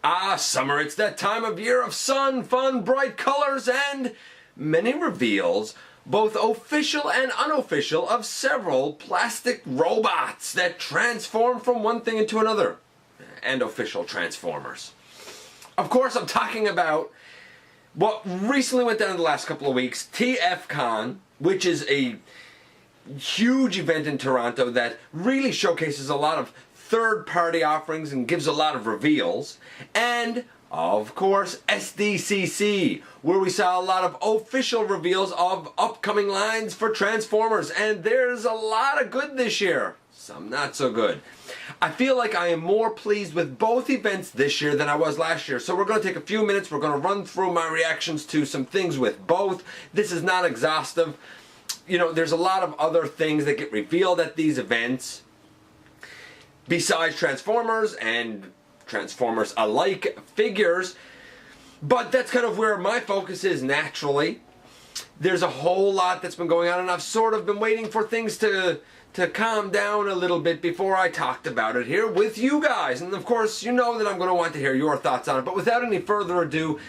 Ah, summer, it's that time of year of sun, fun, bright colors, and many reveals, both official and unofficial, of several plastic robots that transform from one thing into another. And official transformers. Of course, I'm talking about what recently went down in the last couple of weeks, TFCon, which is a huge event in Toronto that really showcases a lot of third-party offerings and gives a lot of reveals, and of course SDCC, where we saw a lot of official reveals of upcoming lines for Transformers, and there's a lot of good this year, some not so good. I feel like I am more pleased with both events this year than I was last year, so we're going to take a few minutes, we're going to run through my reactions to some things with both. This is not exhaustive. You know, there's a lot of other things that get revealed at these events besides Transformers and Transformers alike figures, but that's kind of where my focus is naturally. There's a whole lot that's been going on, and I've sort of been waiting for things to calm down a little bit before I talked about it here with you guys. And of course, you know that I'm going to want to hear your thoughts on it, but without any further ado,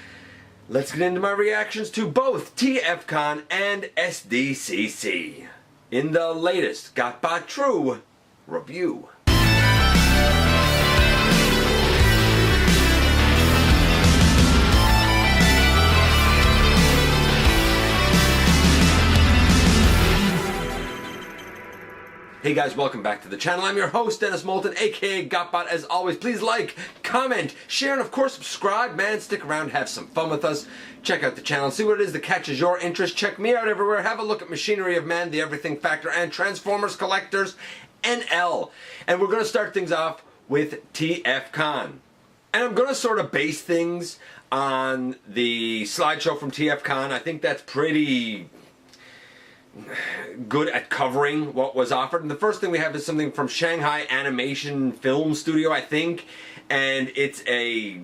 let's get into my reactions to both TFCon and SDCC in the latest GotBot True review. Hey guys, welcome back to the channel. I'm your host, Dennis Moulton, aka GotBot. As always, please like, comment, share, and of course subscribe. Man, stick around, have some fun with us. Check out the channel, see what it is that catches your interest. Check me out everywhere. Have a look at Machinery of Man, The Everything Factor, and Transformers Collectors NL. And we're going to start things off with TFCon. And I'm going to sort of base things on the slideshow from TFCon. I think that's pretty good at covering what was offered. And the first thing we have is something from Shanghai Animation Film Studio, I think, and it's a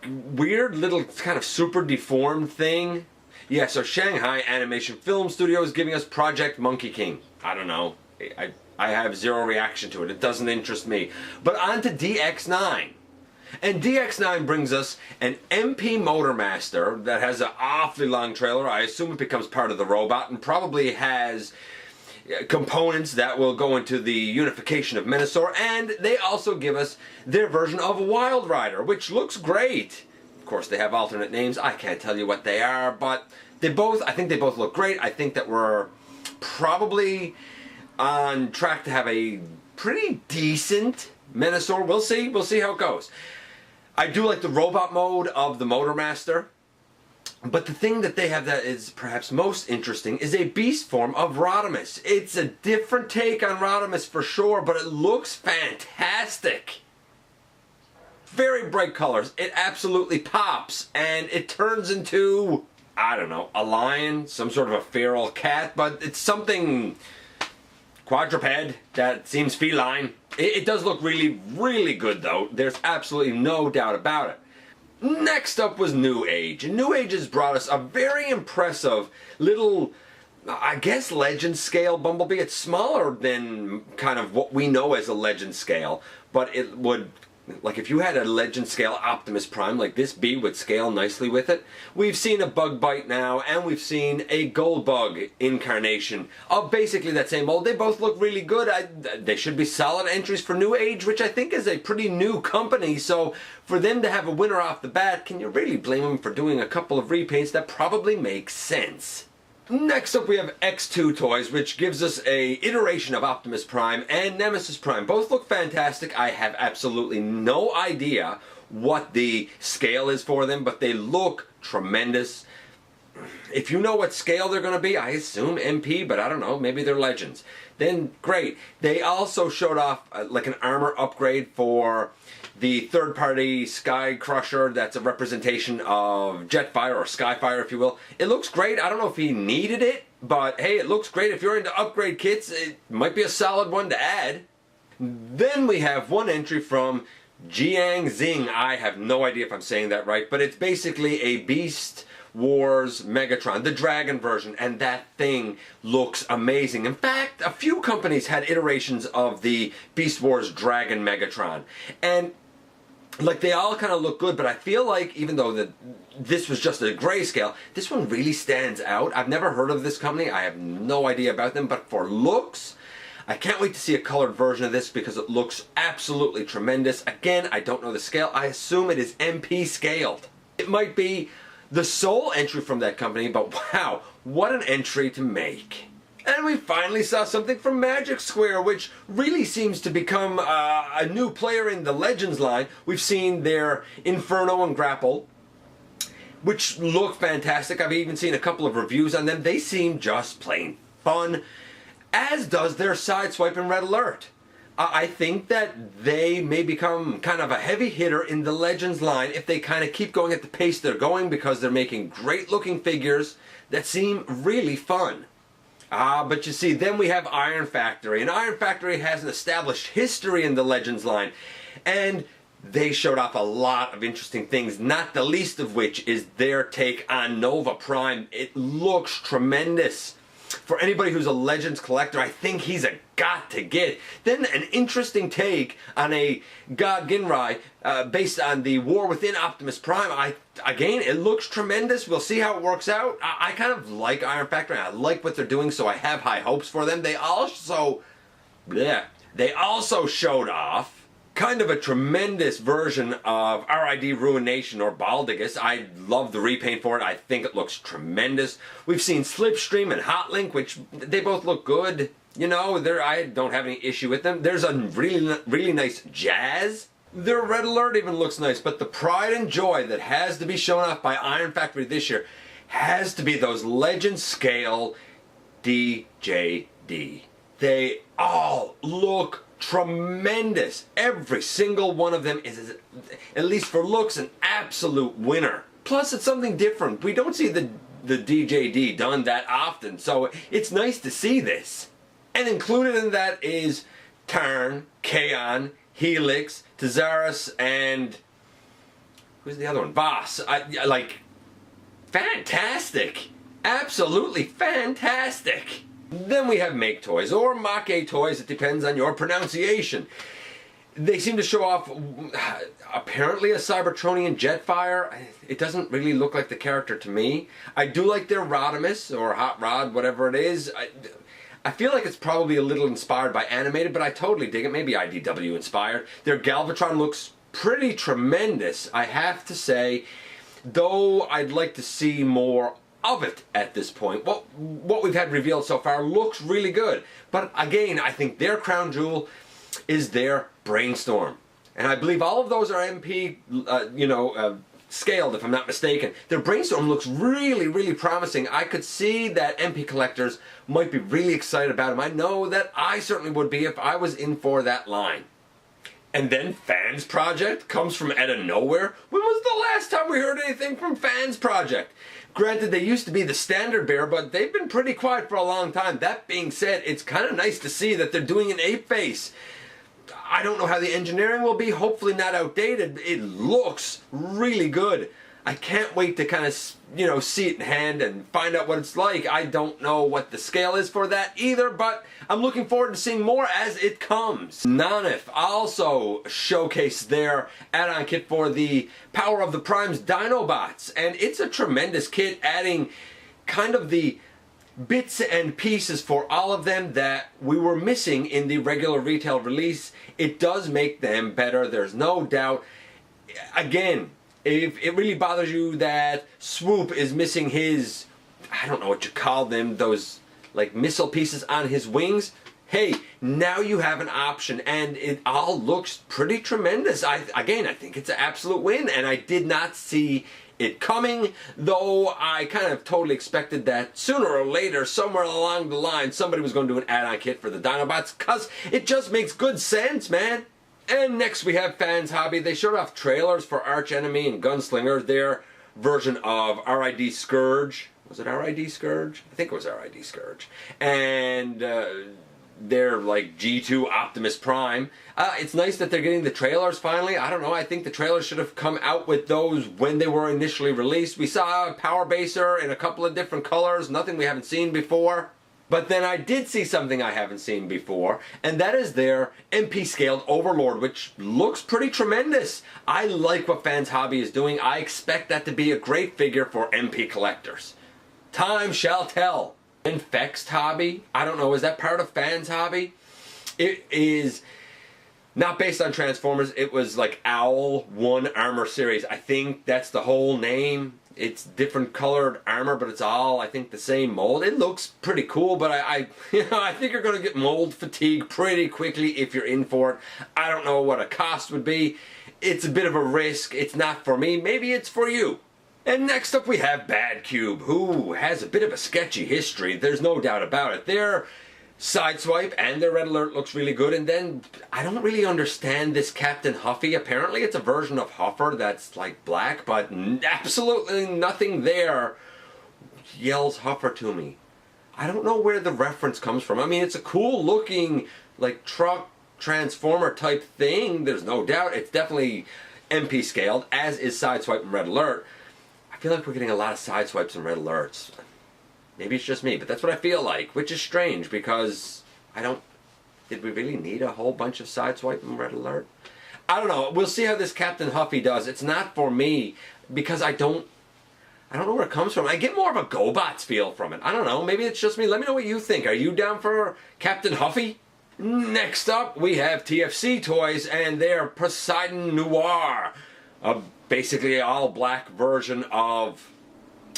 weird little kind of super deformed thing. Yeah, so Shanghai Animation Film Studio is giving us Project Monkey King. I don't know. I have zero reaction to it. It doesn't interest me. But on to DX9. And DX9 brings us an MP Motormaster that has an awfully long trailer. I assume it becomes part of the robot and probably has components that will go into the unification of Menasor. And they also give us their version of Wild Rider, which looks great. Of course, they have alternate names. I can't tell you what they are, but I think they both look great. I think that we're probably on track to have a pretty decent Menasor. We'll see. We'll see how it goes. I do like the robot mode of the Motormaster, but the thing that they have that is perhaps most interesting is a beast form of Rodimus. It's a different take on Rodimus for sure, but it looks fantastic. Very bright colors. It absolutely pops, and it turns into, I don't know, a lion, some sort of a feral cat, but it's something quadruped that seems feline. It does look really, really good though. There's absolutely no doubt about it. Next up was New Age. And New Age has brought us a very impressive little, I guess, legend scale Bumblebee. It's smaller than kind of what we know as a legend scale, but it would, like if you had a legend scale Optimus Prime, like this bee would scale nicely with it. We've seen a Bug Bite now, and we've seen a Gold Bug incarnation of basically that same mold. They both look really good. They should be solid entries for New Age, which I think is a pretty new company, so for them to have a winner off the bat, can you really blame them for doing a couple of repaints? That probably makes sense. Next up we have X2 Toys, which gives us a iteration of Optimus Prime and Nemesis Prime. Both look fantastic. I have absolutely no idea what the scale is for them, but they look tremendous. If you know what scale they're going to be, I assume MP, but I don't know, maybe they're Legends. Then great. They also showed off like an armor upgrade for the third-party Sky Crusher. That's a representation of Jetfire, or Skyfire if you will. It looks great. I don't know if he needed it, but hey, it looks great. If you're into upgrade kits, it might be a solid one to add. Then we have one entry from Jiang Xing. I have no idea if I'm saying that right, but it's basically a Beast Wars Megatron, the Dragon version, and that thing looks amazing. In fact, a few companies had iterations of the Beast Wars Dragon Megatron, and Like, they all kind of look good, but I feel like even though this was just a grayscale, this one really stands out. I've never heard of this company. I have no idea about them, but for looks, I can't wait to see a colored version of this because it looks absolutely tremendous. Again, I don't know the scale. I assume it is MP scaled. It might be the sole entry from that company, but wow, what an entry to make. And we finally saw something from Magic Square, which really seems to become a new player in the Legends line. We've seen their Inferno and Grapple, which look fantastic. I've even seen a couple of reviews on them. They seem just plain fun, as does their Sideswipe and Red Alert. I think that they may become kind of a heavy hitter in the Legends line if they kind of keep going at the pace they're going, because they're making great looking figures that seem really fun. But you see, then we have Iron Factory, and Iron Factory has an established history in the Legends line, and they showed off a lot of interesting things, not the least of which is their take on Nova Prime. It looks tremendous. For anybody who's a Legends collector, I think he's a got to get. Then an interesting take on a God Ginrai based on the War Within Optimus Prime. Again, it looks tremendous. We'll see how it works out. I kind of like Iron Factory. I like what they're doing, so I have high hopes for them. They also showed off kind of a tremendous version of RID Ruination or Baldigus. I love the repaint for it. I think it looks tremendous. We've seen Slipstream and Hotlink, which they both look good. You know, I don't have any issue with them. There's a really nice Jazz. Their Red Alert even looks nice, but the pride and joy that has to be shown off by Iron Factory this year has to be those Legend scale DJD. They all look tremendous. Every single one of them is, at least for looks, an absolute winner. Plus, it's something different. We don't see the DJD done that often, so it's nice to see this. And included in that is Tarn, Kaon, Helix, Tazarus, and who's the other one? Voss. Like, fantastic. Absolutely fantastic. Then we have Make Toys, or Make Toys, it depends on your pronunciation. They seem to show off, apparently, a Cybertronian Jetfire. It doesn't really look like the character to me. I do like their Rodimus, or Hot Rod, whatever it is. I feel like it's probably a little inspired by animated, but I totally dig it. Maybe IDW inspired. Their Galvatron looks pretty tremendous, I have to say, though I'd like to see more of it at this point. What we've had revealed so far looks really good, but again, I think their crown jewel is their Brainstorm, and I believe all of those are MP scaled, if I'm not mistaken. Their Brainstorm looks really promising. I could see that MP collectors might be really excited about them. I know that I certainly would be if I was in for that line. And then Fans Project comes from out of nowhere. When was the last time we heard anything from Fans Project? Granted, they used to be the standard bearer, but they've been pretty quiet for a long time. That being said, it's kind of nice to see that they're doing an ape face. I don't know how the engineering will be. Hopefully not outdated. It looks really good. I can't wait to kind of, see it in hand and find out what it's like. I don't know what the scale is for that either, but I'm looking forward to seeing more as it comes. Nanif also showcased their add-on kit for the Power of the Prime's Dinobots, and it's a tremendous kit, adding kind of the bits and pieces for all of them that we were missing in the regular retail release. It does make them better, there's no doubt. Again, if it really bothers you that Swoop is missing his, I don't know what you call them, those like missile pieces on his wings, hey, now you have an option, and it all looks pretty tremendous. I think it's an absolute win, and I did not see it coming, though I kind of totally expected that sooner or later, somewhere along the line, somebody was going to do an add-on kit for the Dinobots, because it just makes good sense, man. And next we have Fans Hobby. They showed off trailers for Arch Enemy and Gunslinger, their version of RID Scourge. Was it RID Scourge? I think it was RID Scourge. And their like G2 Optimus Prime. It's nice that they're getting the trailers finally. I don't know, I think the trailers should have come out with those when they were initially released. We saw a Power Baser in a couple of different colors, nothing we haven't seen before. But then I did see something I haven't seen before, and that is their MP scaled Overlord, which looks pretty tremendous. I like what Fans Hobby is doing. I expect that to be a great figure for MP collectors. Time shall tell. Infexed Hobby, I don't know, is that part of Fans Hobby? It is not based on Transformers. It was like Owl 1 Armor Series. I think that's the whole name. It's different colored armor, but it's all, I think, the same mold. It looks pretty cool, but I think you're going to get mold fatigue pretty quickly if you're in for it. I don't know what a cost would be. It's a bit of a risk. It's not for me. Maybe it's for you. And next up we have Bad Cube, who has a bit of a sketchy history. There's no doubt about it. Their Sideswipe and their Red Alert looks really good. And then I don't really understand this Captain Huffy. Apparently it's a version of Huffer that's like black, but absolutely nothing there yells Huffer to me. I don't know where the reference comes from. I mean, it's a cool looking like truck transformer type thing. There's no doubt. It's definitely MP scaled, as is Sideswipe and Red Alert. I feel like we're getting a lot of Sideswipes and Red Alerts. Maybe it's just me, but that's what I feel like, which is strange because did we really need a whole bunch of Sideswipe and Red Alert? I don't know. We'll see how this Captain Huffy does. It's not for me because I don't know where it comes from. I get more of a GotBot feel from it. I don't know. Maybe it's just me. Let me know what you think. Are you down for Captain Huffy? Next up, we have TFC Toys and their Poseidon Noir. Basically all black version of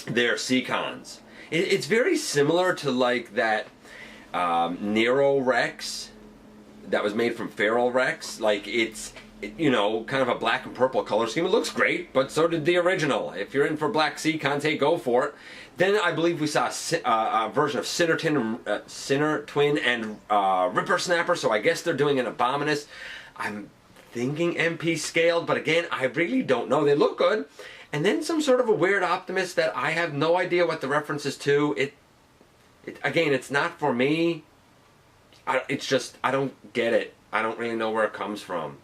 their Seacons. It's very similar to like that Nero Rex that was made from Feral Rex. Like it's, you know, kind of a black and purple color scheme. It looks great, but so did the original. If you're in for black Seacons, hey, go for it. Then I believe we saw a version of Sinner Twin and Ripper Snapper, so I guess they're doing an Abominus. I'm thinking MP scaled, but again, I really don't know. They look good. And then some sort of a weird Optimus that I have no idea what the reference is to. Again, it's not for me. It's just, I don't get it. I don't really know where it comes from.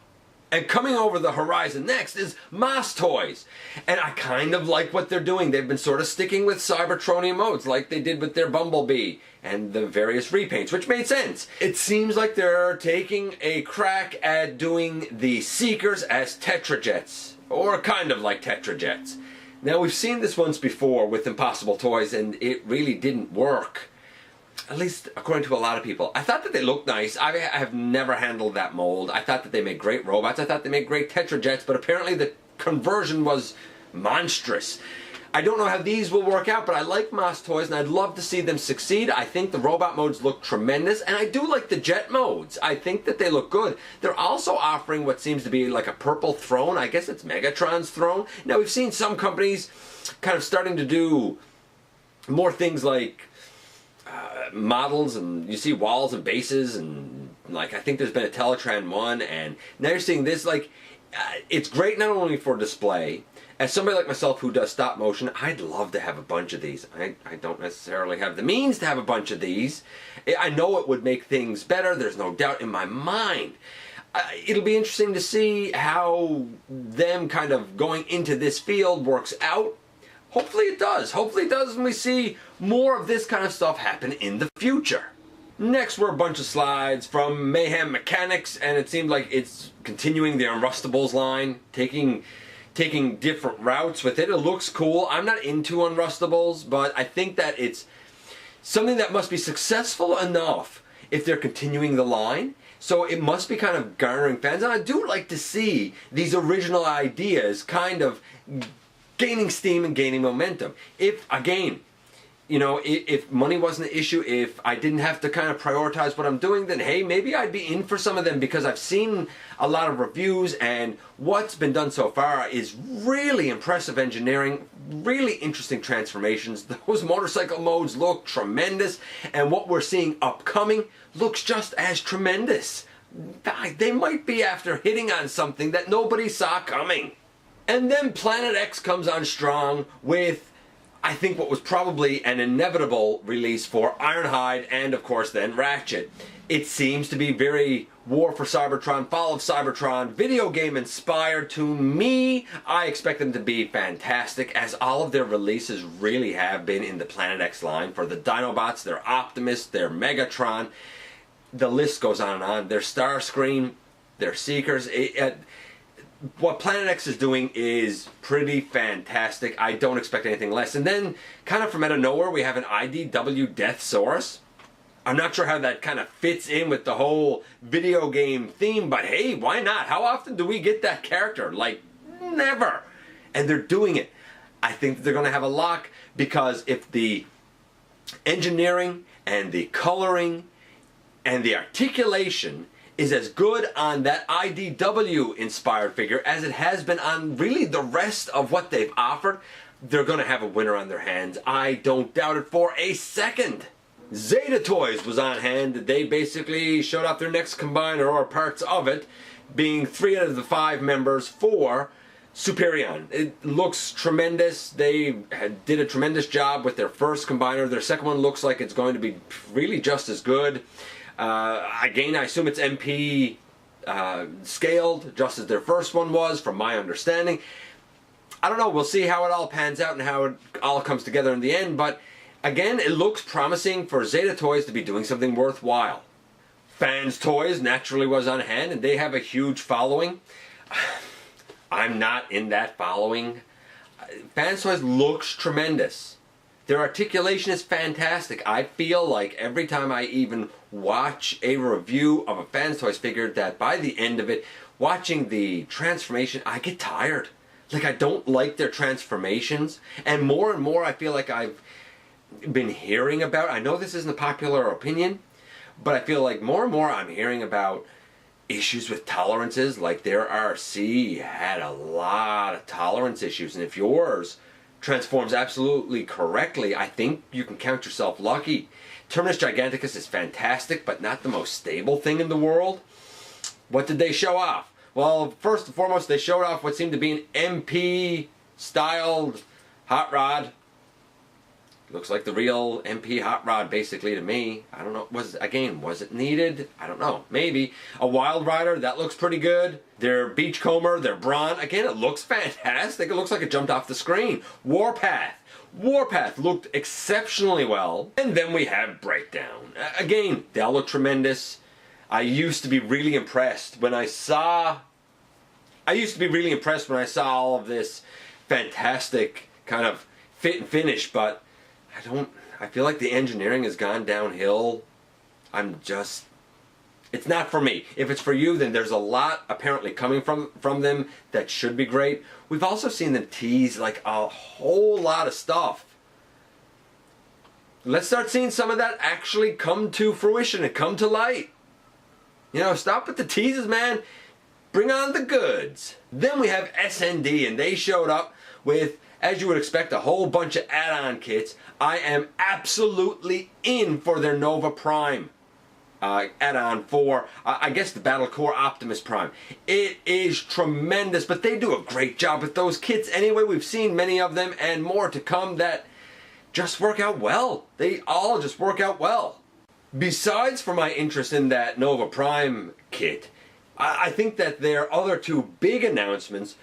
And coming over the horizon next is Moss Toys. And I kind of like what they're doing. They've been sort of sticking with Cybertronium modes like they did with their Bumblebee and the various repaints, which made sense. It seems like they're taking a crack at doing the Seekers as Tetrajets, or kind of like Tetrajets. Now, we've seen this once before with Impossible Toys, and it really didn't work. At least according to a lot of people. I thought that they looked nice. I have never handled that mold. I thought that they made great robots. I thought they made great Tetrajets, but apparently the conversion was monstrous. I don't know how these will work out, but I like Moss Toys, and I'd love to see them succeed. I think the robot modes look tremendous, and I do like the jet modes. I think that they look good. They're also offering what seems to be like a purple throne. I guess it's Megatron's throne. Now, we've seen some companies kind of starting to do more things like models, and you see walls and bases, and like I think there's been a Teletran one, and now you're seeing this. Like it's great not only for display. As somebody like myself who does stop motion, I'd love to have a bunch of these. I don't necessarily have the means to have a bunch of these. I know it would make things better. There's no doubt in my mind. It'll be interesting to see how them kind of going into this field works out. Hopefully it does. Hopefully it does, and we see more of this kind of stuff happen in the future. Next were a bunch of slides from Mayhem Mechanics, and it seemed like it's continuing the Unrustables line, taking different routes with it. It looks cool. I'm not into Unrustables, but I think that it's something that must be successful enough if they're continuing the line. So it must be kind of garnering fans, and I do like to see these original ideas kind of gaining steam and gaining momentum. If, again, you know, if money wasn't an issue, if I didn't have to kind of prioritize what I'm doing, then hey, maybe I'd be in for some of them, because I've seen a lot of reviews, and what's been done so far is really impressive engineering, really interesting transformations. Those motorcycle modes look tremendous, and what we're seeing upcoming looks just as tremendous. They might be after hitting on something that nobody saw coming. And then Planet X comes on strong with I think what was probably an inevitable release for Ironhide and of course then Ratchet. It seems to be very War for Cybertron, Fall of Cybertron, video game inspired to me. I expect them to be fantastic, as all of their releases really have been in the Planet X line. For the Dinobots, their Optimus, their Megatron, the list goes on and on. Their Starscream, their Seekers. What Planet X is doing is pretty fantastic. I don't expect anything less. And then, kind of from out of nowhere, we have an IDW Deathsaurus. I'm not sure how that kind of fits in with the whole video game theme, but hey, why not? How often do we get that character? Like, never. And they're doing it. I think that they're going to have a lock, because if the engineering and the coloring and the articulation is as good on that IDW inspired figure as it has been on really the rest of what they've offered, they're going to have a winner on their hands. I don't doubt it for a second. Zeta Toys was on hand. They basically showed off their next combiner, or parts of it, being 3 out of the 5 members for Superion. It looks tremendous. They did a tremendous job with their first combiner. Their second one looks like it's going to be really just as good. Again, I assume it's MP scaled, just as their first one was, from my understanding. I don't know. We'll see how it all pans out and how it all comes together in the end, but again, it looks promising for Zeta Toys to be doing something worthwhile. Fans Toys naturally was on hand, and they have a huge following. I'm not in that following. Fans Toys looks tremendous. Their articulation is fantastic. I feel like every time I even watch a review of a Fans Toys figure, that by the end of it, watching the transformation, I get tired. Like, I don't like their transformations, and more I feel like I've been hearing about, I know this isn't a popular opinion, but I feel like more and more I'm hearing about issues with tolerances. Like their RC had a lot of tolerance issues, and if yours transforms absolutely correctly, I think you can count yourself lucky. Terminus Giganticus is fantastic, but not the most stable thing in the world. What did they show off? Well, first and foremost, they showed off what seemed to be an MP styled hot rod. Looks like the real MP hot rod, basically, to me. I don't know. Was it needed? I don't know. Maybe. A Wild Rider, that looks pretty good. Their Beachcomber, their Brawn, again, it looks fantastic. It looks like it jumped off the screen. Warpath. Warpath looked exceptionally well. And then we have Breakdown. Again, they all look tremendous. I used to be really impressed when I saw all of this fantastic kind of fit and finish, but I feel like the engineering has gone downhill. It's not for me. If it's for you, then there's a lot apparently coming from them that should be great. We've also seen them tease like a whole lot of stuff. Let's start seeing some of that actually come to fruition and come to light. You know, stop with the teases, man. Bring on the goods. Then we have SND, and they showed up with, as you would expect, a whole bunch of add-on kits. I am absolutely in for their Nova Prime add-on for, I guess, the Battle Core Optimus Prime. It is tremendous, but they do a great job with those kits anyway. We've seen many of them and more to come that just work out well. They all just work out well. Besides for my interest in that Nova Prime kit, I think that their other two big announcements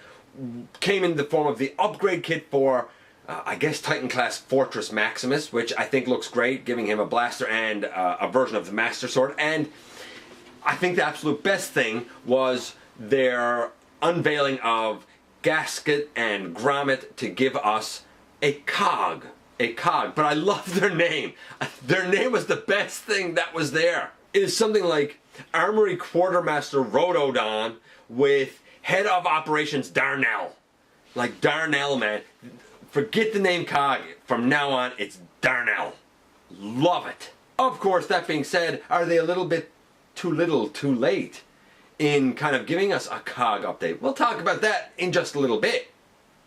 came in the form of the upgrade kit for, I guess, Titan Class Fortress Maximus, which I think looks great, giving him a blaster and a version of the Master Sword. And I think the absolute best thing was their unveiling of Gasket and Grommet to give us a cog. But I love their name. Their name was the best thing that was there. It is something like Armory Quartermaster Rhododon with Head of Operations Darnell. Like Darnell, man. Forget the name Cog. From now on, it's Darnell. Love it. Of course, that being said, are they a little bit too little, too late in kind of giving us a Cog update? We'll talk about that in just a little bit.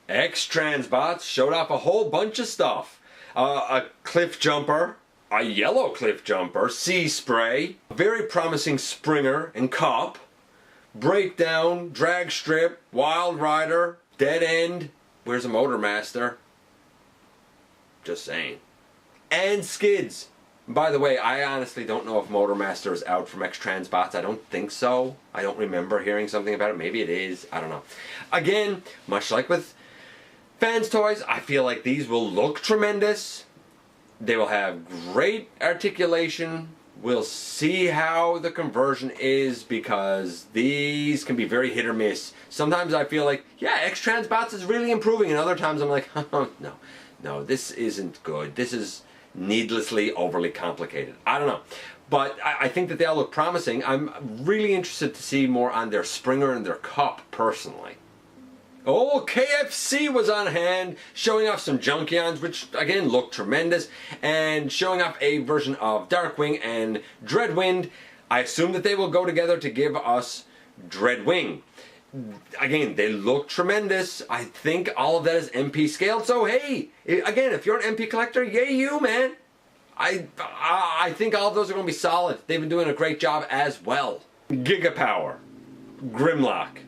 X-Transbots showed off a whole bunch of stuff. A Cliff Jumper, a Yellow Cliff Jumper, Sea Spray, a very promising Springer and Cup, Breakdown, Drag Strip, Wild Rider, Dead End, where's a Motor Master? Just saying. And skids. By the way, I honestly don't know if Motormaster is out from X-Transbots. I don't think so. I don't remember hearing something about it. Maybe it is. I don't know. Again, much like with Fans Toys, I feel like these will look tremendous. They will have great articulation. We'll see how the conversion is, because these can be very hit or miss. Sometimes I feel like, yeah, X-Transbots is really improving, and other times I'm like, oh, no, this isn't good. This is needlessly overly complicated. I don't know. But I think that they'll look promising. I'm really interested to see more on their Springer and their Cup, personally. Oh, KFC was on hand, showing off some Junkions, which again look tremendous, and showing off a version of Darkwing and Dreadwind. I assume that they will go together to give us Dreadwing. Again, they look tremendous. I think all of that is MP scaled, so hey, again, if you're an MP collector, yay you, man. I think all of those are going to be solid. They've been doing a great job as well. Gigapower, Grimlock.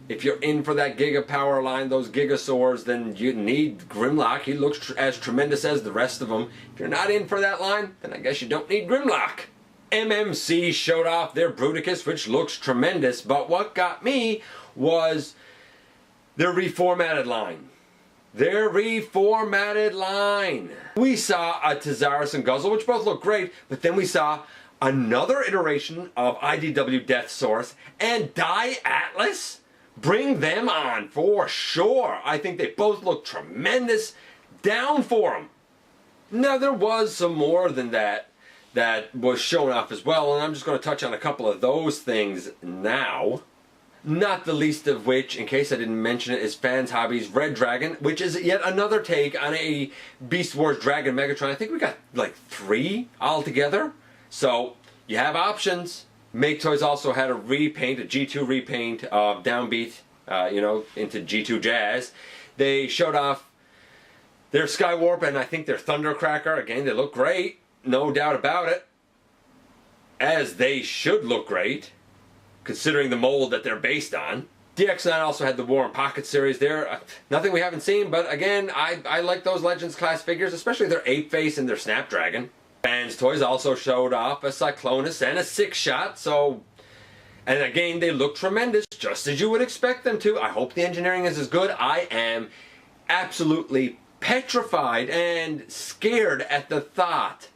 If you're in for that Gigapower line, those Gigasaurs, then you need Grimlock. He looks as tremendous as the rest of them. If you're not in for that line, then I guess you don't need Grimlock. MMC showed off their Bruticus, which looks tremendous, but what got me was their reformatted line. Their reformatted line. We saw a Thesaurus and Guzzle, which both look great, but then we saw another iteration of IDW Death Source and Die Atlas. Bring them on for sure. I think they both look tremendous. Down for them. Now, there was some more than that was shown off as well, and I'm just going to touch on a couple of those things now. Not the least of which, in case I didn't mention it, is Fans Hobbies Red Dragon, which is yet another take on a Beast Wars Dragon Megatron. I think we got like 3 altogether. So, you have options. Make Toys also had a repaint, a G2 repaint of Downbeat, into G2 Jazz. They showed off their Skywarp and I think their Thundercracker. Again, they look great. No doubt about it. As they should look great, considering the mold that they're based on. DX9 also had the War and Pocket series there. Nothing we haven't seen, but again, I like those Legends class figures, especially their Ape Face and their Snapdragon. Fans Toys also showed off a Cyclonus and a 6-Shot, so... And again, they look tremendous, just as you would expect them to. I hope the engineering is as good. I am absolutely petrified and scared at the thought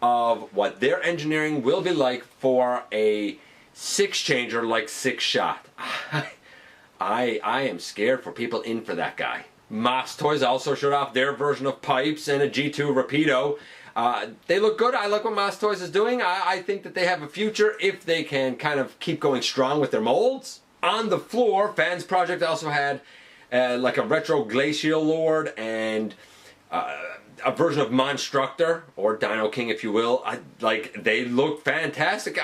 of what their engineering will be like for a 6-changer like 6-Shot. I am scared for people in for that guy. Moss Toys also showed off their version of Pipes and a G2 Rapido. They look good. I like what Moss Toys is doing. I think that they have a future if they can kind of keep going strong with their molds. On the floor, Fans Project also had like a retro Glacial Lord and a version of Monstructor, or Dino King if you will. They look fantastic.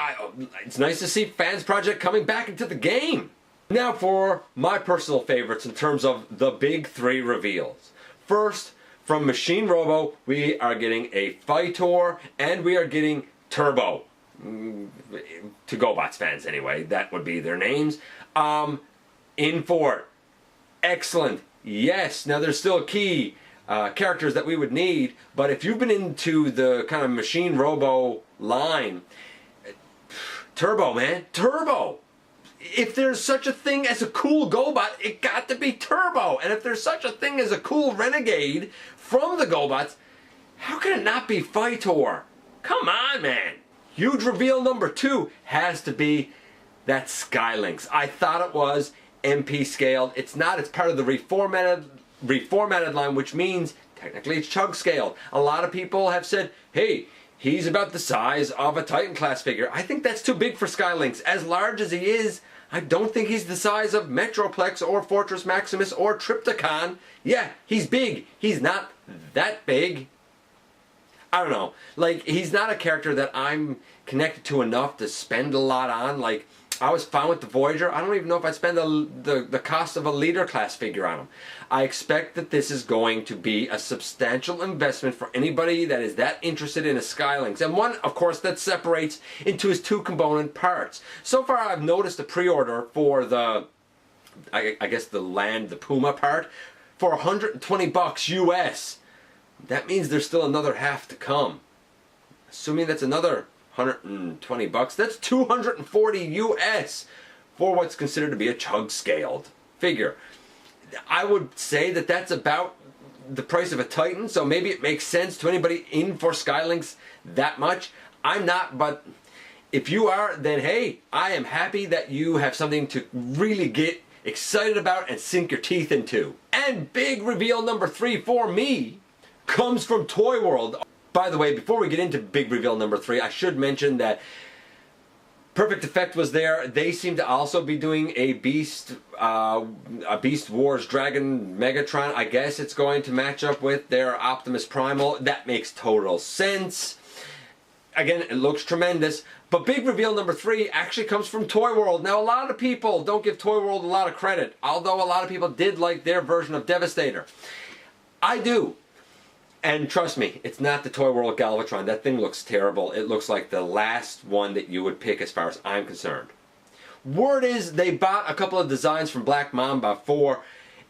It's nice to see Fans Project coming back into the game. Now for my personal favorites in terms of the big 3 reveals. First, from Machine Robo, we are getting a Phytor, and we are getting Turbo. To GotBots fans anyway, that would be their names. In for it. Excellent. Yes, now there's still key characters that we would need, but if you've been into the kind of Machine Robo line, Turbo, man. Turbo! If there's such a thing as a cool GotBot, it got to be Turbo. And if there's such a thing as a cool Renegade from the GotBots, how can it not be Phytor? Come on, man. Huge reveal number 2 has to be that Skylynx. I thought it was MP scaled. It's not. It's part of the reformatted line, which means technically it's chug scaled. A lot of people have said, hey, he's about the size of a Titan class figure. I think that's too big for Skylynx. As large as he is, I don't think he's the size of Metroplex or Fortress Maximus or Trypticon. Yeah, he's big. He's not that big. I don't know. He's not a character that I'm connected to enough to spend a lot on. I was fine with the Voyager. I don't even know if I'd spend the cost of a leader class figure on him. I expect that this is going to be a substantial investment for anybody that is that interested in a Skylynx. And one, of course, that separates into his 2 component parts. So far, I've noticed a pre-order for the, I guess the Puma part, for $120 US. That means there's still another half to come. Assuming that's another $120, that's 240 US for what's considered to be a chug scaled figure. I would say that that's about the price of a Titan, so maybe it makes sense to anybody in for Skylinks that much. I'm not, but if you are, then hey, I am happy that you have something to really get excited about and sink your teeth into. And big reveal number 3 for me comes from Toy World. By the way, before we get into big reveal number 3, I should mention that Perfect Effect was there. They seem to also be doing a Beast Wars Dragon Megatron. I guess it's going to match up with their Optimus Primal. That makes total sense. Again, it looks tremendous. But big reveal number 3 actually comes from Toy World. Now, a lot of people don't give Toy World a lot of credit, although a lot of people did like their version of Devastator. I do. And trust me, it's not the Toy World Galvatron. That thing looks terrible. It looks like the last one that you would pick as far as I'm concerned. Word is they bought a couple of designs from Black Mamba for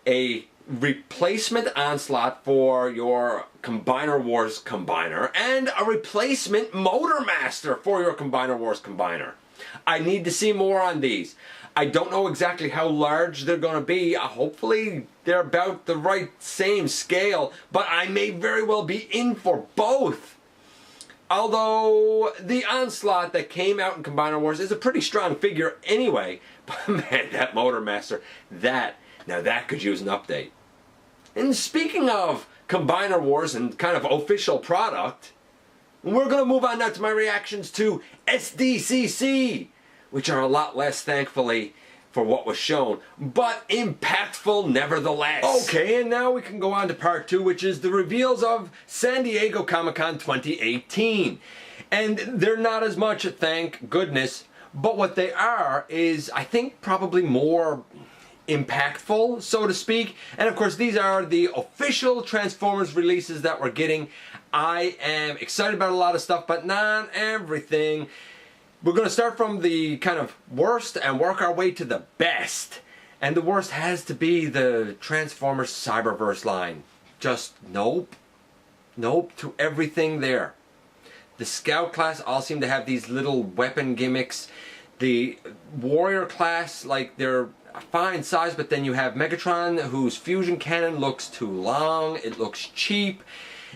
a replacement Onslaught for your Combiner Wars Combiner and a replacement Motor Master for your Combiner Wars Combiner. I need to see more on these. I don't know exactly how large they're going to be. Hopefully they're about the right same scale, but I may very well be in for both. Although the Onslaught that came out in Combiner Wars is a pretty strong figure anyway. But man, that Motor Master, now that could use an update. And speaking of Combiner Wars and kind of official product, we're going to move on now to my reactions to SDCC, which are a lot less, thankfully, for what was shown, but impactful nevertheless. Okay, and now we can go on to part 2, which is the reveals of San Diego Comic-Con 2018. And they're not as much, thank goodness, but what they are is, I think, probably more impactful, so to speak. And of course, these are the official Transformers releases that we're getting. I am excited about a lot of stuff, but not everything. We're going to start from the kind of worst and work our way to the best. And the worst has to be the Transformers Cyberverse line. Just nope. Nope to everything there. The Scout class all seem to have these little weapon gimmicks. The Warrior class, like, they're a fine size, but then you have Megatron, whose fusion cannon looks too long. It looks cheap.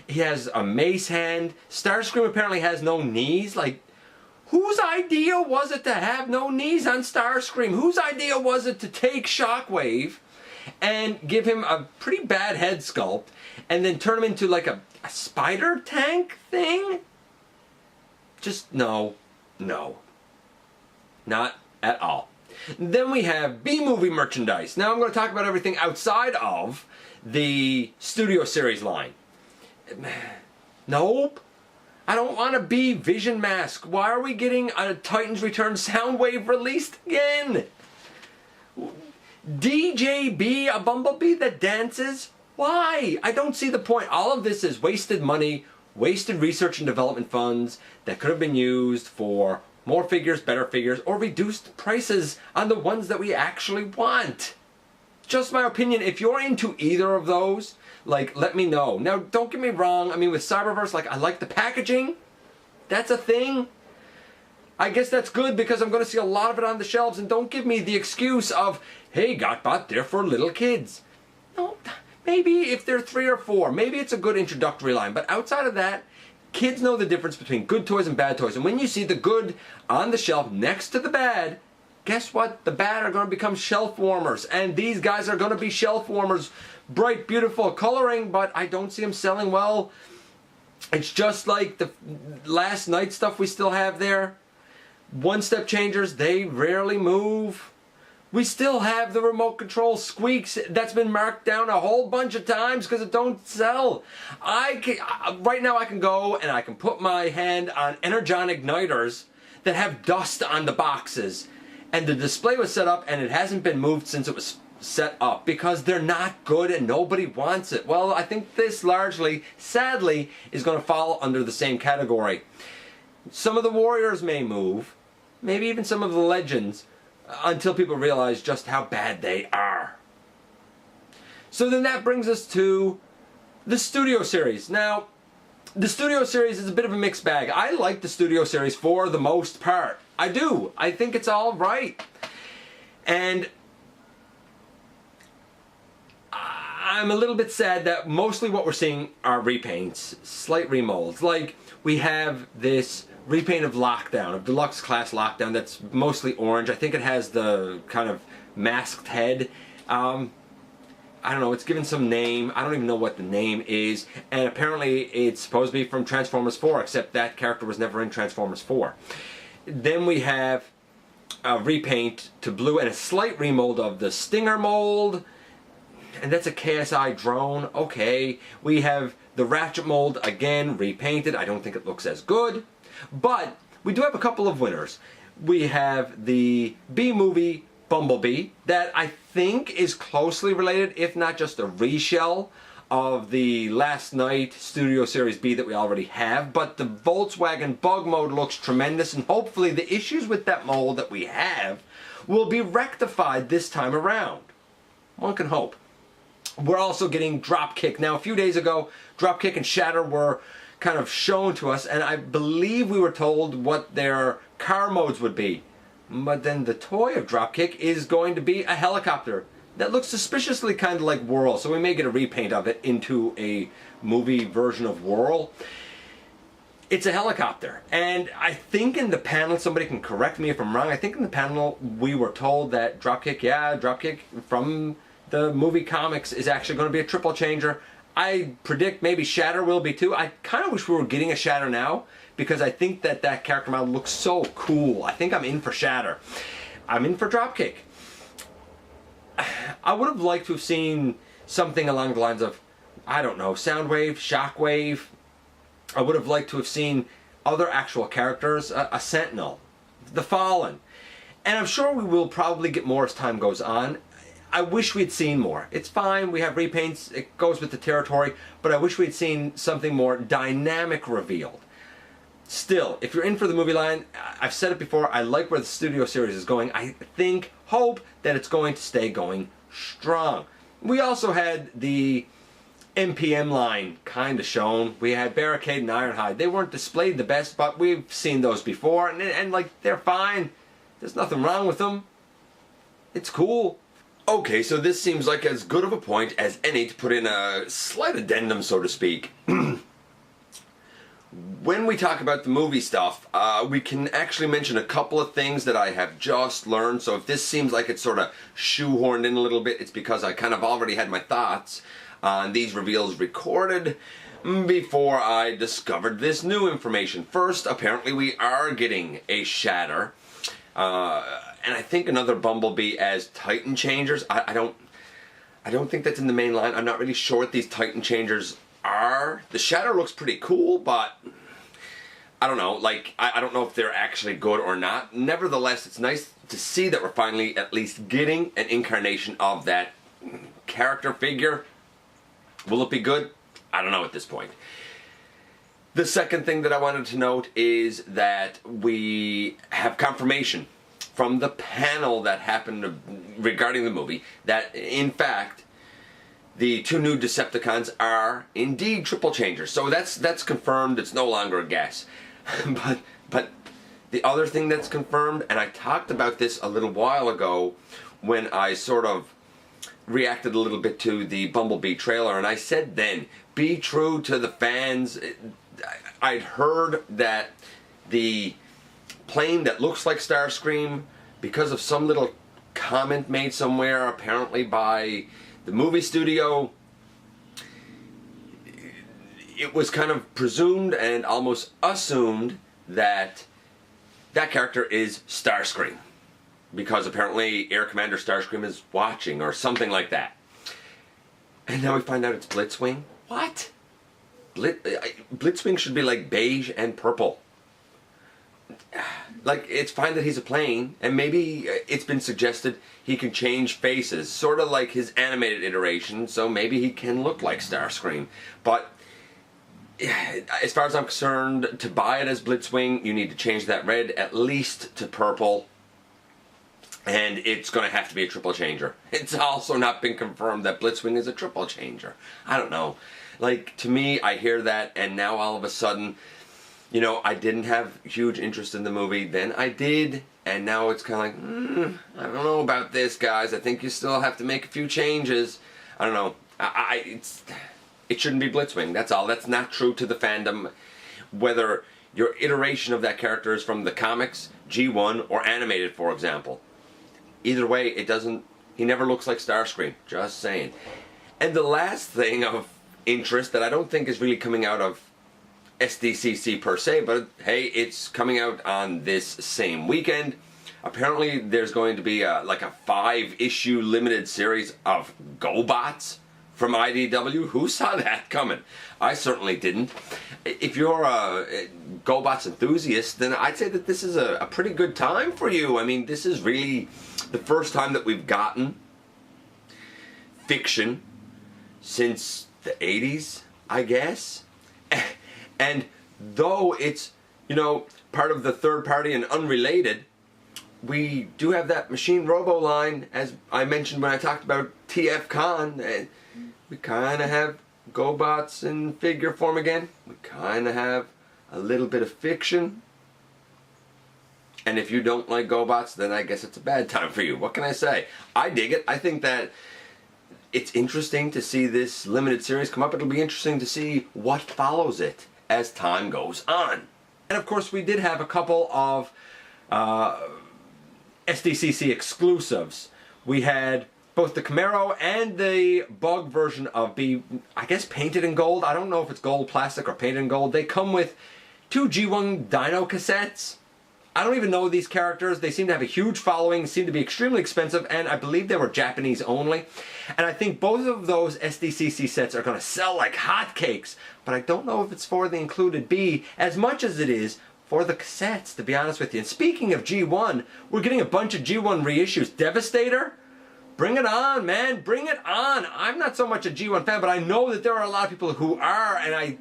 He has a mace hand. Starscream apparently has no knees. Like, whose idea was it to have no knees on Starscream? Whose idea was it to take Shockwave and give him a pretty bad head sculpt and then turn him into like a spider tank thing? Just no. Not at all. Then we have B-movie merchandise. Now I'm going to talk about everything outside of the Studio Series line. Nope. I don't want a B Vision mask. Why are we getting a Titans Return Soundwave released again? DJB, a Bumblebee that dances? Why? I don't see the point. All of this is wasted money, wasted research and development funds that could have been used for more figures, better figures, or reduced prices on the ones that we actually want. Just my opinion. If you're into either of those, like, let me know. Now, don't get me wrong. I mean, with Cyberverse, like, I like the packaging. That's a thing. I guess that's good because I'm going to see a lot of it on the shelves. And don't give me the excuse of, hey, GotBot, they're for little kids. No, maybe if they're 3 or 4, maybe it's a good introductory line. But outside of that, kids know the difference between good toys and bad toys. And when you see the good on the shelf next to the bad, guess what? The bad are going to become shelf warmers. And these guys are going to be shelf warmers. Bright, beautiful coloring, but I don't see them selling well. It's just like the last night stuff we still have there. One-step changers, they rarely move. We still have the remote control squeaks that's been marked down a whole bunch of times because it don't sell. Right now I can go and I can put my hand on Energon igniters that have dust on the boxes. And the display was set up and it hasn't been moved since it was set up because they're not good and nobody wants it. Well, I think this largely, sadly, is going to fall under the same category. Some of the Warriors may move, maybe even some of the Legends, until people realize just how bad they are. So then that brings us to The Studio Series. Now, the Studio Series is a bit of a mixed bag. I like the Studio Series for the most part. I do. I think it's all right. And I'm a little bit sad that mostly what we're seeing are repaints, slight remolds. Like, we have this repaint of Lockdown, of Deluxe Class Lockdown, that's mostly orange. I think it has the kind of masked head. I don't know, it's given some name. I don't even know what the name is. And apparently it's supposed to be from Transformers 4, except that character was never in Transformers 4. Then we have a repaint to blue and a slight remold of the Stinger mold. And that's a KSI drone. Okay. We have the Ratchet mold, again, repainted. I don't think it looks as good. But we do have a couple of winners. We have the B-movie Bumblebee, that I think is closely related, if not just a reshell of the Last Night Studio Series B that we already have. But the Volkswagen Bug mode looks tremendous, and hopefully the issues with that mold that we have will be rectified this time around. One can hope. We're also getting Dropkick. Now, a few days ago, Dropkick and Shatter were kind of shown to us, and I believe we were told what their car modes would be. But then the toy of Dropkick is going to be a helicopter that looks suspiciously kind of like Whirl, so we may get a repaint of it into a movie version of Whirl. It's a helicopter, and I think in the panel, somebody can correct me if I'm wrong, I think in the panel we were told that Dropkick from the movie comics is actually going to be a triple changer. I predict maybe Shatter will be too. I kind of wish we were getting a Shatter now, because I think that character model looks so cool. I think I'm in for Shatter. I'm in for Dropkick. I would have liked to have seen something along the lines of, I don't know, Soundwave, Shockwave. I would have liked to have seen other actual characters, a Sentinel, the Fallen. And I'm sure we will probably get more as time goes on. I wish we'd seen more. It's fine, we have repaints, it goes with the territory, but I wish we'd seen something more dynamic revealed. Still, if you're in for the movie line, I've said it before, I like where the Studio Series is going. I hope that it's going to stay going strong. We also had the MPM line kind of shown. We had Barricade and Ironhide. They weren't displayed the best, but we've seen those before, and like, they're fine. There's nothing wrong with them. It's cool. Okay, so this seems like as good of a point as any to put in a slight addendum, so to speak. When we talk about the movie stuff, we can actually mention a couple of things that I have just learned. So if this seems like it's sort of shoehorned in a little bit, it's because I kind of already had my thoughts on these reveals recorded before I discovered this new information. First, apparently we are getting a Shatter. And I think another Bumblebee as Titan Changers. I don't think that's in the main line. I'm not really sure what these Titan Changers are. The Shatter looks pretty cool, but I don't know. Like, I don't know if they're actually good or not. Nevertheless, it's nice to see that we're finally at least getting an incarnation of that character figure. Will it be good? I don't know at this point. The second thing that I wanted to note is that we have confirmation from the panel that happened regarding the movie that, in fact, the two new Decepticons are indeed triple changers. So that's confirmed. It's no longer a guess. but the other thing that's confirmed, and I talked about this a little while ago when I sort of reacted a little bit to the Bumblebee trailer, and I said then, be true to the fans. I'd heard that the plane that looks like Starscream, because of some little comment made somewhere, apparently by the movie studio, it was kind of presumed and almost assumed that that character is Starscream, because apparently Air Commander Starscream is watching or something like that. And now we find out it's Blitzwing. What? Blitzwing should be like beige and purple. Like, it's fine that he's a plane, and maybe it's been suggested he can change faces, sort of like his animated iteration, so maybe he can look like Starscream. But as far as I'm concerned, to buy it as Blitzwing, you need to change that red at least to purple. And it's going to have to be a triple changer. It's also not been confirmed that Blitzwing is a triple changer. I don't know. Like, to me, I hear that, and now all of a sudden, you know, I didn't have huge interest in the movie. Then I did, and now it's kind of like, I don't know about this, guys. I think you still have to make a few changes. I don't know. It shouldn't be Blitzwing. That's all. That's not true to the fandom. Whether your iteration of that character is from the comics, G1, or animated, for example. Either way, it doesn't... He never looks like Starscream. Just saying. And the last thing of interest that I don't think is really coming out of SDCC per se, but hey, it's coming out on this same weekend. Apparently, there's going to be like a 5-issue limited series of GotBots from IDW. Who saw that coming? I certainly didn't. If you're a GotBots enthusiast, then I'd say that this is a pretty good time for you. I mean, this is really the first time that we've gotten fiction since the 80s, I guess. And though it's, you know, part of the third party and unrelated, we do have that Machine Robo line, as I mentioned when I talked about TFCon, and we kind of have GotBots in figure form again. We kind of have a little bit of fiction. And if you don't like GotBots, then I guess it's a bad time for you. What can I say? I dig it. I think that it's interesting to see this limited series come up. It'll be interesting to see what follows it as time goes on. And of course, we did have a couple of SDCC exclusives. We had both the Camaro and the Bug version of B, I guess painted in gold. I don't know if it's gold plastic or painted in gold. They come with 2 G1 Dino cassettes. I don't even know these characters. They seem to have a huge following, seem to be extremely expensive, and I believe they were Japanese only. And I think both of those SDCC sets are going to sell like hotcakes. But I don't know if it's for the included B as much as it is for the cassettes, to be honest with you. And speaking of G1, we're getting a bunch of G1 reissues. Devastator? Bring it on, man. Bring it on. I'm not so much a G1 fan, but I know that there are a lot of people who are, and I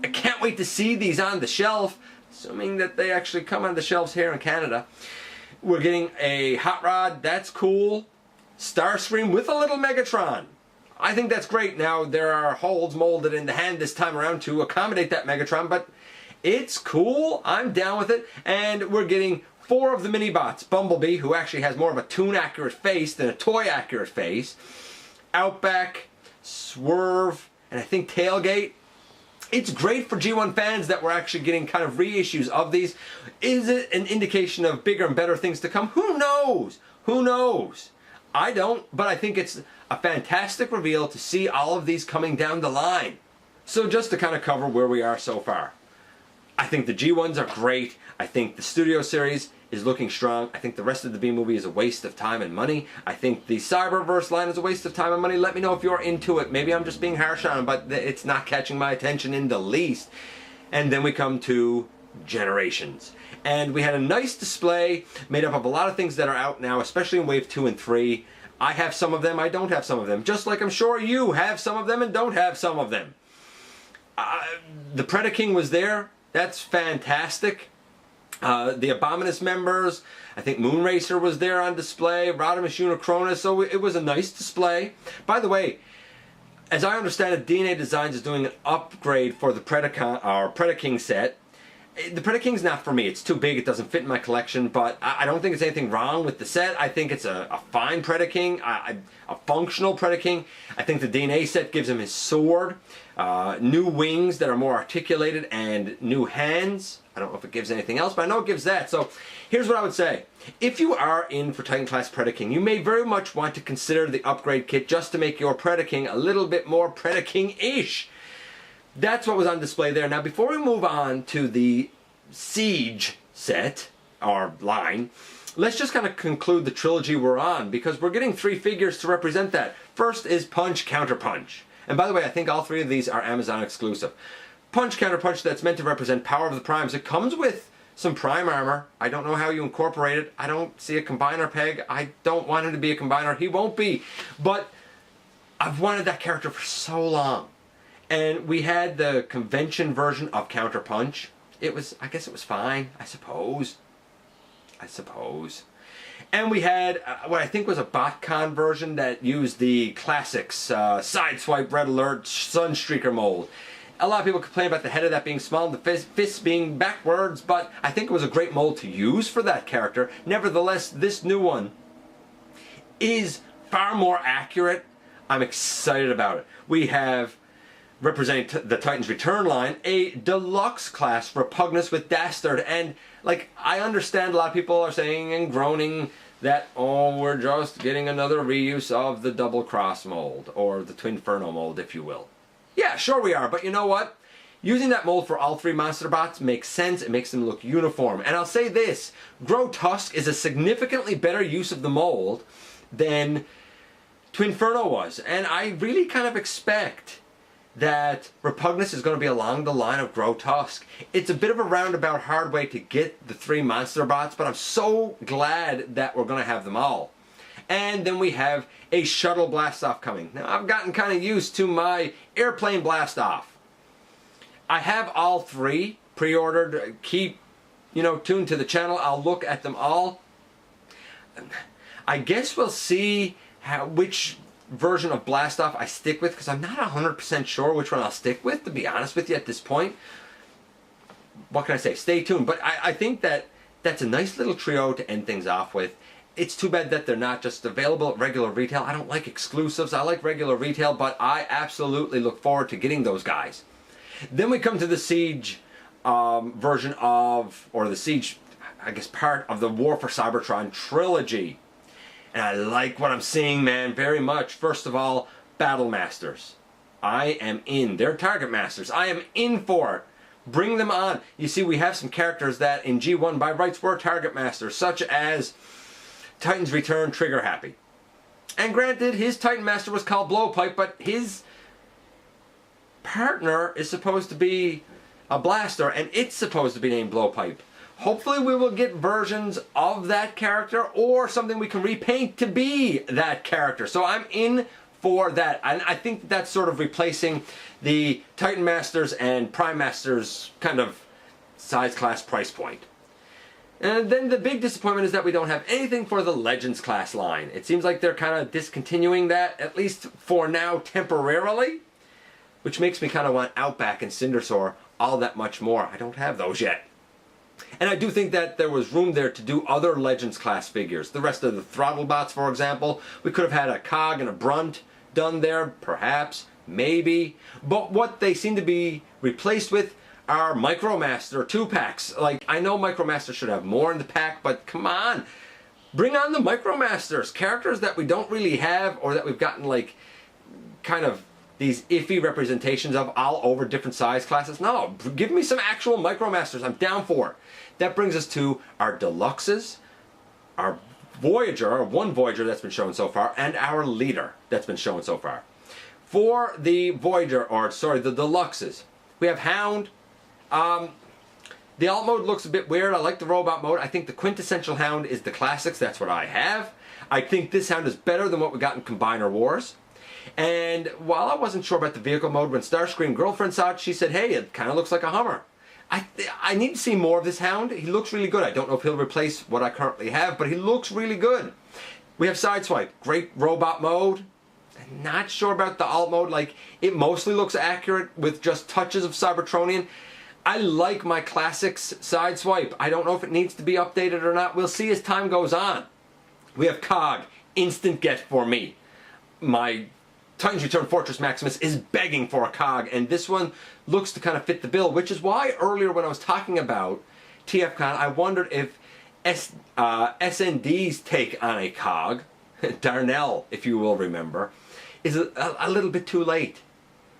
can't wait to see these on the shelf, assuming that they actually come on the shelves here in Canada. We're getting a Hot Rod. That's cool. Starscream with a little Megatron. I think that's great. Now, there are holes molded in the hand this time around to accommodate that Megatron, but it's cool. I'm down with it. And we're getting 4 of the mini-bots. Bumblebee, who actually has more of a toon-accurate face than a toy-accurate face. Outback, Swerve, and I think Tailgate. It's great for G1 fans that we're actually getting kind of reissues of these. Is it an indication of bigger and better things to come? Who knows? Who knows? I don't, but I think it's a fantastic reveal to see all of these coming down the line. So just to kind of cover where we are so far. I think the G1s are great. I think the Studio Series is looking strong. I think the rest of the B movie is a waste of time and money. I think the Cyberverse line is a waste of time and money. Let me know if you're into it. Maybe I'm just being harsh on it, but it's not catching my attention in the least. And then we come to Generations. And we had a nice display made up of a lot of things that are out now, especially in Wave 2 and 3. I have some of them, I don't have some of them. Just like I'm sure you have some of them and don't have some of them. The Predaking was there. That's fantastic. The Abominus members, I think Moonracer was there on display, Rodimus Unicronus, so it was a nice display. By the way, as I understand it, DNA Designs is doing an upgrade for the Predaking set. The Predaking's not for me. It's too big. It doesn't fit in my collection, but I don't think there's anything wrong with the set. I think it's a fine Predaking, a functional Predaking. I think the DNA set gives him his sword, new wings that are more articulated, and new hands. I don't know if it gives anything else, but I know it gives that. So here's what I would say. If you are in for Titan Class Predaking, you may very much want to consider the upgrade kit just to make your Predaking a little bit more Predaking-ish. That's what was on display there. Now, before we move on to the Siege set, or line, let's just kind of conclude the trilogy we're on, because we're getting 3 figures to represent that. First is Punch Counter Punch. And by the way, I think all 3 of these are Amazon exclusive. Punch Counter Punch, that's meant to represent Power of the Primes. It comes with some Prime armor. I don't know how you incorporate it. I don't see a combiner peg. I don't want him to be a combiner. He won't be. But I've wanted that character for so long. And we had the convention version of Counter Punch. It was, I guess it was fine, I suppose. And we had what I think was a TFCon version that used the classics, Sideswipe, Red Alert, Sunstreaker mold. A lot of people complain about the head of that being small and the fists being backwards, but I think it was a great mold to use for that character. Nevertheless, this new one is far more accurate. I'm excited about it. We have, representing the Titan's Return line, a deluxe class Repugnus with Dastard. And like, I understand a lot of people are saying and groaning that, oh, we're just getting another reuse of the Double Cross mold, or the Twinferno mold, if you will. Yeah, sure we are, but you know what? Using that mold for all 3 monster bots makes sense. It makes them look uniform. And I'll say this, Grotusk is a significantly better use of the mold than Twinferno was. And I really kind of expect that Repugnus is going to be along the line of Grotusk. It's a bit of a roundabout hard way to get the 3 monster bots, but I'm so glad that we're going to have them all. And then we have a Shuttle Blastoff coming. Now, I've gotten kind of used to my Airplane Blastoff. I have all 3 pre-ordered. Keep, tuned to the channel. I'll look at them all. I guess we'll see which version of Blastoff I stick with, because I'm not 100% sure which one I'll stick with, to be honest with you at this point. What can I say? Stay tuned. But I think that's a nice little trio to end things off with. It's too bad that they're not just available at regular retail. I don't like exclusives. I like regular retail, but I absolutely look forward to getting those guys. Then we come to the Siege version of, or the Siege, I guess, part of the War for Cybertron trilogy. And I like what I'm seeing, man, very much. First of all, Battle Masters. I am in. They're Target Masters. I am in for it. Bring them on. You see, we have some characters that in G1 by rights were Target Masters, such as Titan's Return Trigger Happy. And granted, his Titan Master was called Blowpipe, but his partner is supposed to be a blaster, and it's supposed to be named Blowpipe. Hopefully we will get versions of that character, or something we can repaint to be that character. So I'm in for that. And I think that's sort of replacing the Titan Masters and Prime Masters kind of size, class, price point. And then the big disappointment is that we don't have anything for the Legends class line. It seems like they're kind of discontinuing that, at least for now, temporarily. Which makes me kind of want Outback and Cindersaur all that much more. I don't have those yet. And I do think that there was room there to do other Legends class figures. The rest of the Throttle Bots, for example. We could have had a Cog and a Brunt done there, perhaps, maybe. But what they seem to be replaced with are Micromaster 2-packs. Like, I know Micromaster should have more in the pack, but come on. Bring on the Micromasters. Characters that we don't really have, or that we've gotten, like, kind of these iffy representations of all over different size classes. No, give me some actual Micromasters. I'm down for it. That brings us to our Deluxes, our Voyager, or one Voyager that's been shown so far, and our Leader that's been shown so far. For the Voyager, or sorry, the Deluxes, we have Hound. The alt mode looks a bit weird. I like the robot mode. I think the quintessential Hound is the classics. That's what I have. I think this Hound is better than what we got in Combiner Wars. And while I wasn't sure about the vehicle mode, when Starscream Girlfriend saw it, she said, hey, it kind of looks like a Hummer. I need to see more of this Hound. He looks really good. I don't know if he'll replace what I currently have, but he looks really good. We have Sideswipe. Great robot mode. I'm not sure about the alt mode. Like, it mostly looks accurate with just touches of Cybertronian. I like my classics Sideswipe. I don't know if it needs to be updated or not. We'll see as time goes on. We have Cog. Instant get for me. My Titan's Return Fortress Maximus is begging for a Cog, and this one looks to kind of fit the bill, which is why earlier when I was talking about TFCon, I wondered if SND's take on a Cog, Darnell, if you will remember, is a little bit too late.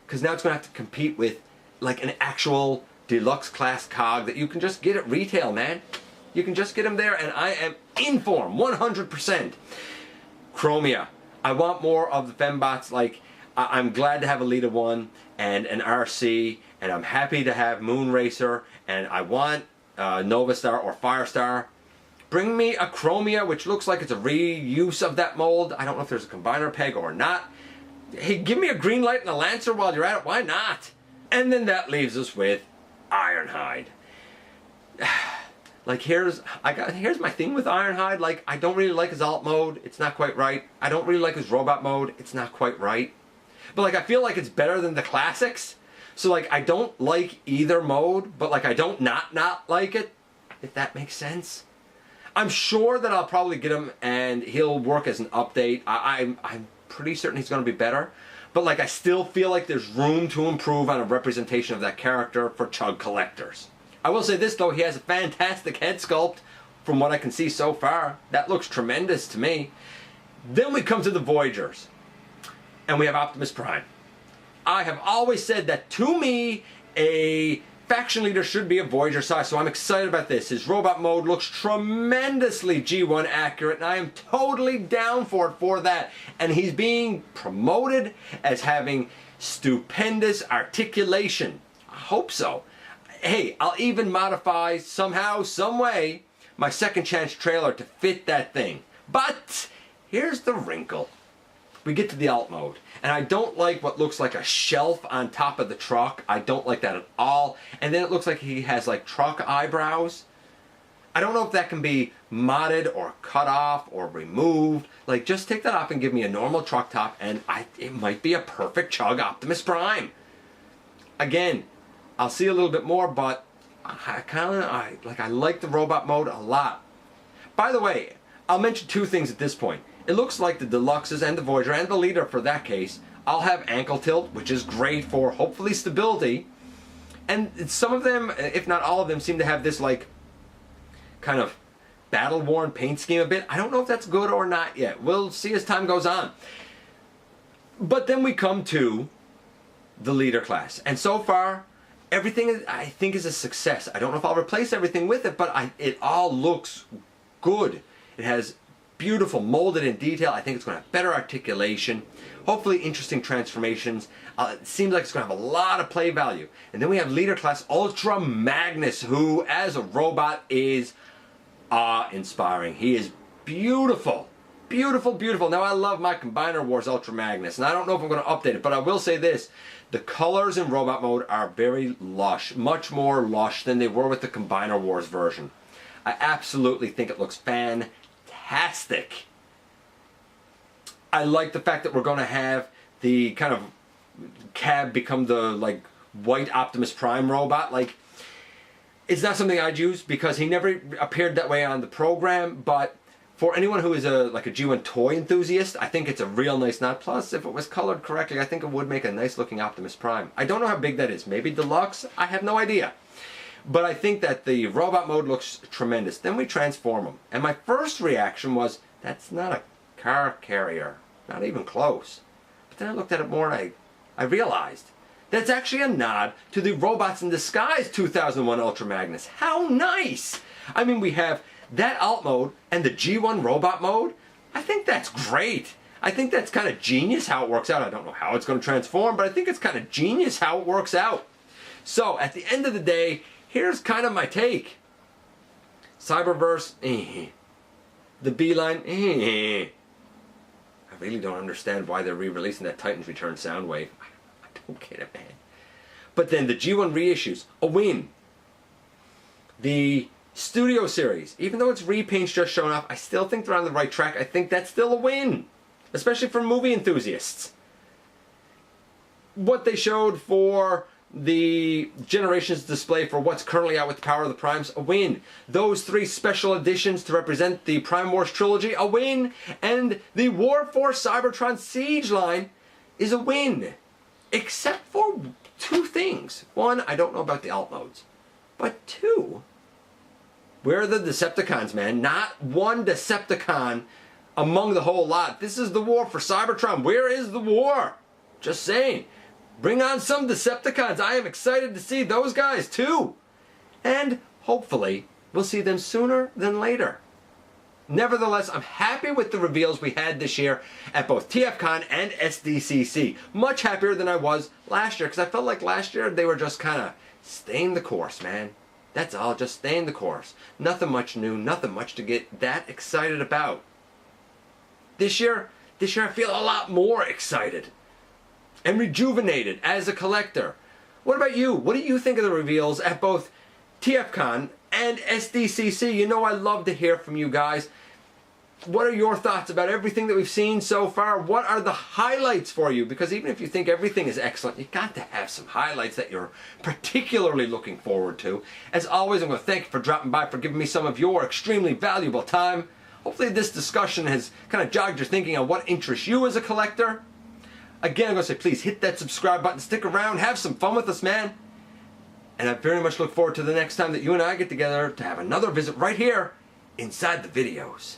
Because now it's going to have to compete with like an actual deluxe class Cog that you can just get at retail, man. You can just get them there, and I am in for them, 100%. Chromia. I want more of the Fembots. Like, I'm glad to have a Leader 1 and an RC, and I'm happy to have Moonracer, and I want Novastar or Firestar. Bring me a Chromia, which looks like it's a reuse of that mold. I don't know if there's a combiner peg or not. Hey, give me a green light and a Lancer while you're at it. Why not? And then that leaves us with Ironhide. Like here's my thing with Ironhide. Like I don't really like his alt mode. It's not quite right. I don't really like his robot mode. It's not quite right. But like I feel like it's better than the classics. So like I don't like either mode, but like I don't not like it, if that makes sense. I'm sure that I'll probably get him and he'll work as an update. I'm pretty certain he's going to be better. But like I still feel like there's room to improve on a representation of that character for Chug collectors. I will say this though, he has a fantastic head sculpt from what I can see so far. That looks tremendous to me. Then we come to the Voyagers. And we have Optimus Prime. I have always said that to me, a faction leader should be a Voyager size, so I'm excited about this. His robot mode looks tremendously G1 accurate, and I am totally down for that. And he's being promoted as having stupendous articulation. I hope so. Hey, I'll even modify somehow, some way, my Second Chance trailer to fit that thing. But here's the wrinkle. We get to the alt mode, and I don't like what looks like a shelf on top of the truck. I don't like that at all. And then it looks like he has like truck eyebrows. I don't know if that can be modded or cut off or removed. Like just take that off and give me a normal truck top, and it might be a perfect Chug Optimus Prime. Again, I'll see a little bit more, but I like the robot mode a lot. By the way, I'll mention two things at this point. It looks like the Deluxes and the Voyager and the Leader for that case, I'll have ankle tilt, which is great for hopefully stability. And some of them, if not all of them, seem to have this like kind of battle-worn paint scheme a bit. I don't know if that's good or not yet. We'll see as time goes on. But then we come to the Leader class. And so far, everything I think is a success. I don't know if I'll replace everything with it, but it all looks good. It has beautiful molded in detail. I think it's going to have better articulation, hopefully interesting transformations. It seems like it's going to have a lot of play value. And then we have Leader Class Ultra Magnus, who as a robot is awe-inspiring. He is beautiful. Beautiful, beautiful. Now I love my Combiner Wars Ultra Magnus, and I don't know if I'm going to update it, but I will say this. The colors in robot mode are very lush, much more lush than they were with the Combiner Wars version. I absolutely think it looks fantastic. I like the fact that we're going to have the kind of cab become the like white Optimus Prime robot. Like, it's not something I'd use because he never appeared that way on the program, but for anyone who is a G1 toy enthusiast, I think it's a real nice nod. Plus, if it was colored correctly, I think it would make a nice looking Optimus Prime. I don't know how big that is. Maybe deluxe? I have no idea. But I think that the robot mode looks tremendous. Then we transform him. And my first reaction was, that's not a car carrier. Not even close. But then I looked at it more and I realized that's actually a nod to the Robots in Disguise 2001 Ultra Magnus. How nice! I mean, we have that alt mode and the G1 robot mode. I think that's great. I think that's kind of genius how it works out. I don't know how it's going to transform, but I think it's kind of genius how it works out. So, at the end of the day, here's kind of my take. Cyberverse, The Beeline, I really don't understand why they're re-releasing that Titans Return Soundwave. I don't get it, man. But then the G1 reissues, a win. The Studio Series, even though it's repaints just showing off, I still think they're on the right track. I think that's still a win. Especially for movie enthusiasts. What they showed for the Generations display for what's currently out with Power of the Primes, a win. Those 3 special editions to represent the Prime Wars trilogy, a win. And the War Force Cybertron Siege line is a win. Except for 2 things. 1, I don't know about the alt modes. But 2, where are the Decepticons, man? Not one Decepticon among the whole lot. This is the war for Cybertron. Where is the war? Just saying. Bring on some Decepticons. I am excited to see those guys too. And hopefully we'll see them sooner than later. Nevertheless, I'm happy with the reveals we had this year at both TFCon and SDCC. Much happier than I was last year, because I felt like last year they were just kind of staying the course, man. That's all, just staying the course. Nothing much new, nothing much to get that excited about. This year I feel a lot more excited and rejuvenated as a collector. What about you? What do you think of the reveals at both TFCon and SDCC. You know I love to hear from you guys. What are your thoughts about everything that we've seen so far? What are the highlights for you? Because even if you think everything is excellent, you got to have some highlights that you're particularly looking forward to. As always, I'm going to thank you for dropping by, for giving me some of your extremely valuable time. Hopefully this discussion has kind of jogged your thinking on what interests you as a collector. Again, I'm going to say please hit that subscribe button, stick around, have some fun with us, man. And I very much look forward to the next time that you and I get together to have another visit right here inside the videos.